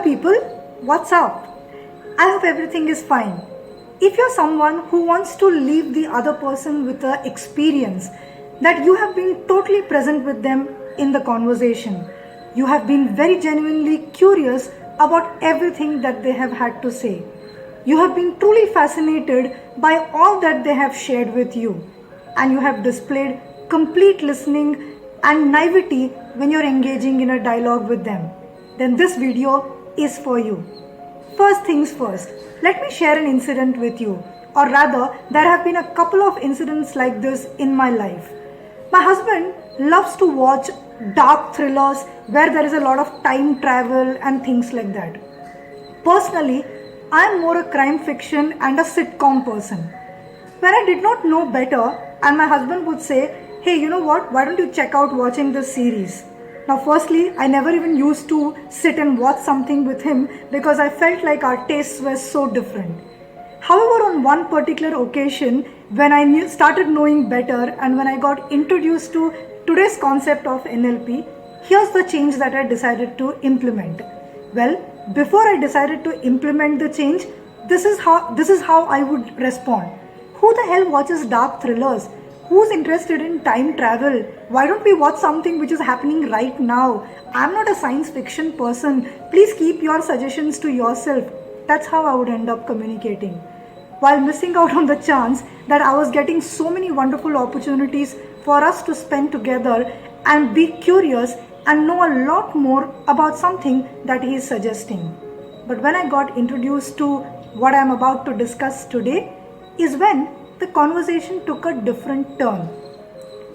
people, what's up? I hope everything is fine. If you're someone who wants to leave the other person with an experience that you have been totally present with them in the conversation, you have been very genuinely curious about everything that they have had to say. You have been truly fascinated by all that they have shared with you, and you have displayed complete listening and naivety when you're engaging in a dialogue with them, then this video is for you. First things first, let me share an incident with you, or rather, there have been a couple of incidents like this in my life. My husband loves to watch dark thrillers where there is a lot of time travel and things like that. Personally, I am more a crime fiction and a sitcom person. When I did not know better, and my husband would say, hey, you know what, why don't you check out watching this series? Now firstly, I never even used to sit and watch something with him because I felt like our tastes were so different. However, on one particular occasion, when I started knowing better and when I got introduced to today's concept of NLP, here's the change that I decided to implement. Well, before I decided to implement the change, this is how I would respond. Who the hell watches dark thrillers? Who's interested in time travel? Why don't we watch something which is happening right now? I'm not a science fiction person. Please keep your suggestions to yourself. That's how I would end up communicating, while missing out on the chance that I was getting so many wonderful opportunities for us to spend together and be curious and know a lot more about something that he is suggesting. But when I got introduced to what I am about to discuss today is when the conversation took a different turn.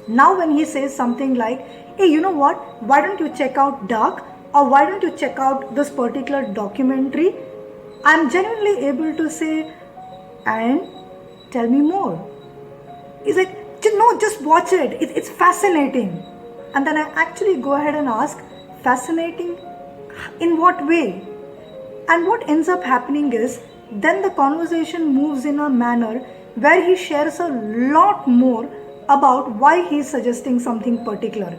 Now when he says something like, hey, you know what, why don't you check out Dark, or why don't you check out this particular documentary, I'm genuinely able to say, and tell me more. He's like, no, just watch it, it's fascinating. And then I actually go ahead and ask, fascinating in what way? And what ends up happening is, then the conversation moves in a manner where he shares a lot more about why he is suggesting something particular.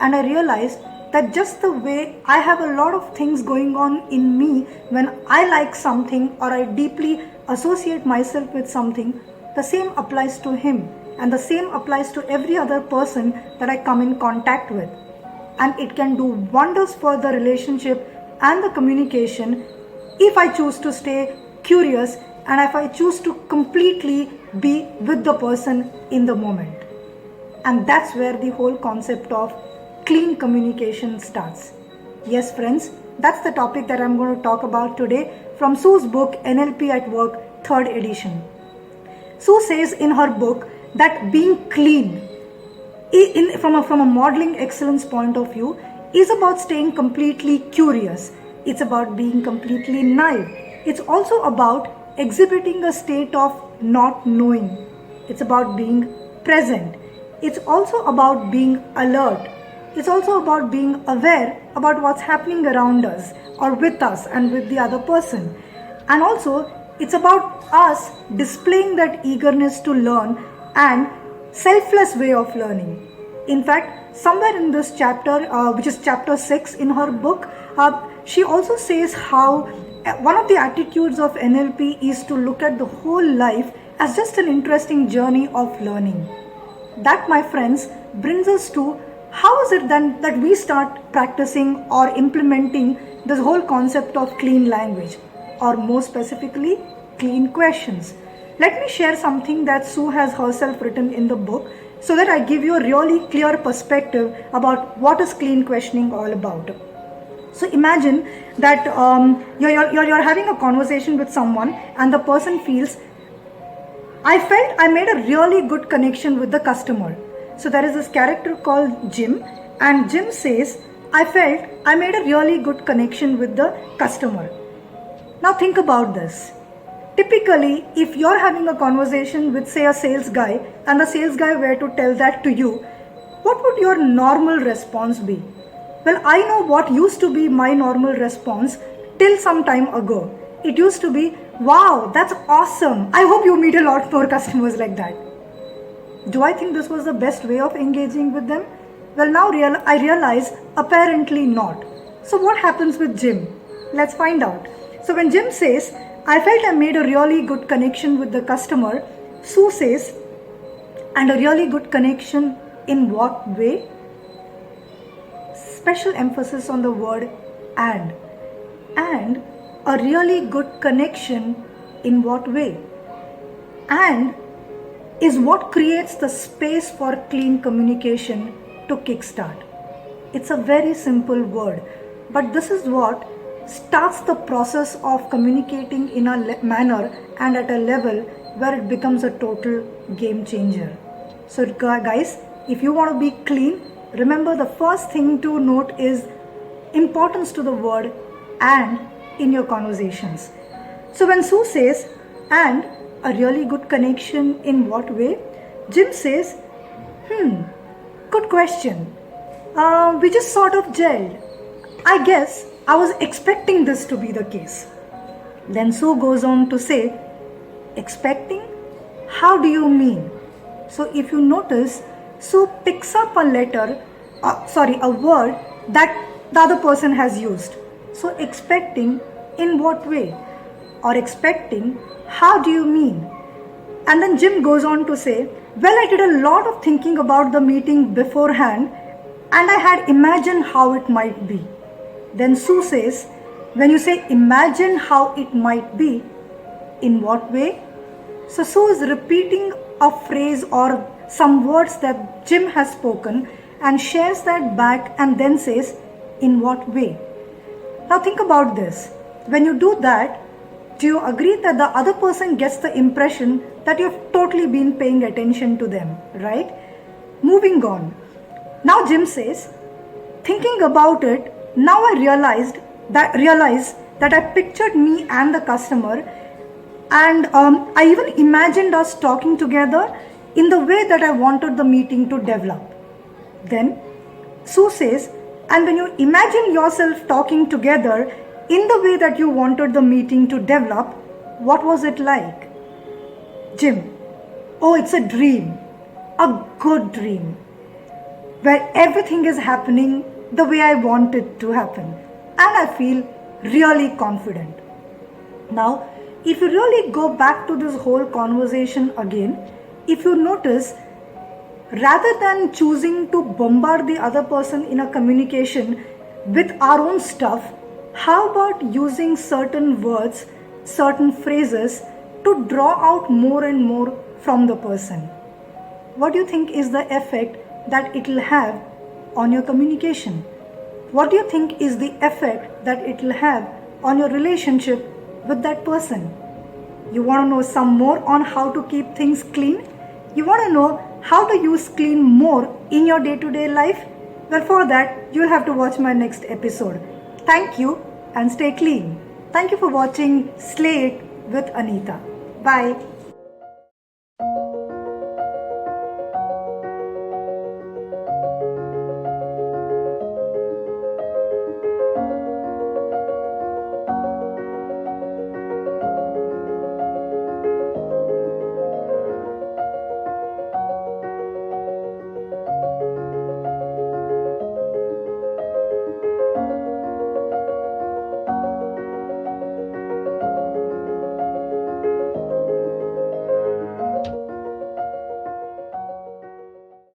And I realized that just the way I have a lot of things going on in me when I like something or I deeply associate myself with something, the same applies to him, and the same applies to every other person that I come in contact with. And it can do wonders for the relationship and the communication if I choose to stay curious and if I choose to completely be with the person in the moment. And that's where the whole concept of clean communication starts. Yes, friends, that's the topic that I'm going to talk about today from Sue's book NLP at Work, 3rd edition. Sue says in her book that being clean, from a modeling excellence point of view, is about staying completely curious. It's about being completely naive. It's also about exhibiting a state of not knowing. It's about being present. It's also about being alert. It's also about being aware about what's happening around us or with us and with the other person. And also, it's about us displaying that eagerness to learn and selfless way of learning. In fact, somewhere in this chapter, which is chapter 6 in her book, she also says how one of the attitudes of NLP is to look at the whole life as just an interesting journey of learning. That, my friends, brings us to how is it then that we start practicing or implementing this whole concept of clean language, or more specifically, clean questions. Let me share something that Sue has herself written in the book so that I give you a really clear perspective about what is clean questioning all about. So imagine that you're having a conversation with someone and the person feels, I felt I made a really good connection with the customer. So there is this character called Jim, and Jim says, I felt I made a really good connection with the customer. Now think about this. Typically, if you're having a conversation with, say, a sales guy, and the sales guy were to tell that to you, what would your normal response be? Well, I know what used to be my normal response till some time ago. It used to be, wow, that's awesome. I hope you meet a lot more customers like that. Do I think this was the best way of engaging with them? Well, now I realize apparently not. So what happens with Jim? Let's find out. So when Jim says, I felt I made a really good connection with the customer, Sue says, and a really good connection in what way? Special emphasis on the word and. And a really good connection in what way? And is what creates the space for clean communication to kickstart. It's a very simple word, but this is what starts the process of communicating in a manner and at a level where it becomes a total game changer. So guys, if you want to be clean, remember the first thing to note is importance to the word and in your conversations. So when Sue says, and a really good connection in what way? Jim says, good question. We just sort of gelled. I guess I was expecting this to be the case. Then Sue goes on to say, expecting? How do you mean? So if you notice, Sue picks up a word that the other person has used. So expecting in what way? Or expecting, how do you mean? And then Jim goes on to say, well, I did a lot of thinking about the meeting beforehand and I had imagined how it might be. Then Sue says, when you say imagine how it might be, in what way? So Sue is repeating a phrase or some words that Jim has spoken and shares that back and then says, in what way? Now think about this. When you do that, do you agree that the other person gets the impression that you've totally been paying attention to them, right? Moving on. Now Jim says, thinking about it, now I realize that I pictured me and the customer and I even imagined us talking together in the way that I wanted the meeting to develop. Then Sue says, and when you imagine yourself talking together in the way that you wanted the meeting to develop, what was it like? Jim, oh, it's a dream, a good dream, where everything is happening the way I want it to happen, and I feel really confident. Now, if you really go back to this whole conversation again, if you notice, rather than choosing to bombard the other person in a communication with our own stuff, how about using certain words, certain phrases to draw out more and more from the person? What do you think is the effect that it will have on your communication? What do you think is the effect that it will have on your relationship with that person? You want to know some more on how to keep things clean? You want to know how to use clean more in your day-to-day life? Well, for that, you'll have to watch my next episode. Thank you and stay clean. Thank you for watching Slay It with Anita. Bye.